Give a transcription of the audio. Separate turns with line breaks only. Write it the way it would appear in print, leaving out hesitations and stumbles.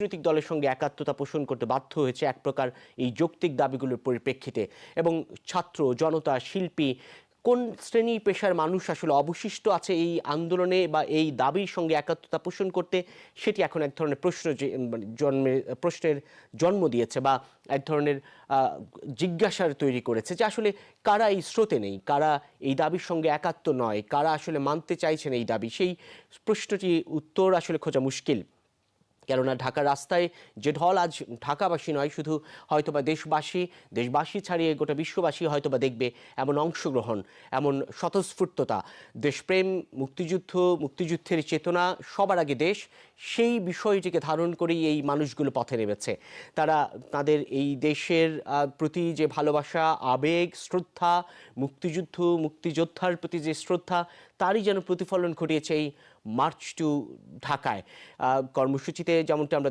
রাজনৈতিক দলের সঙ্গে একাত্মতা পোষণ করতে বাধ্য হয়েছে এক প্রকার এই যৌক্তিক দাবিগুলোর পরিপ্রেক্ষিতে। এবং ছাত্র জনতা শিল্পী কোন শ্রেণী পেশার মানুষ আসলে অবশিষ্ট আছে এই আন্দোলনে বা এই দাবির সঙ্গে একাত্মতা পোষণ করতে, সেটি এখন এক ধরনের প্রশ্নের জন্ম দিয়েছে বা এক ধরনের জিজ্ঞাসার তৈরি করেছে যে আসলে কারা এই স্রোতে নেই, কারা এই দাবির সঙ্গে একাত্ম নয়, কারা আসলে মানতে চাইছেন এই দাবি। সেই প্রশ্নটি উত্তর আসলে খোঁজা মুশকিল। কেননা ঢাকার রাস্তায় যে ঢল আজ ঢাকাবাসী নয়, শুধু হয়তোবা দেশবাসী ছাড়িয়ে গোটা বিশ্ববাসী হয়তোবা দেখবে এমন অংশগ্রহণ, এমন স্বতঃস্ফূর্ততা, দেশপ্রেম, মুক্তিযুদ্ধের চেতনা, সবার আগে দেশ, সেই বিষয়টিকে ধারণ করেই এই মানুষগুলো পথে নেমেছে। তারা তাদের এই দেশের প্রতি যে ভালোবাসা, আবেগ, শ্রদ্ধা, মুক্তিযোদ্ধার প্রতি যে শ্রদ্ধা, তারই যেন প্রতিফলন ঘটিয়েছে এই মার্চ টু ঢাকায় কর্মসূচিতে। যেমনটা আমরা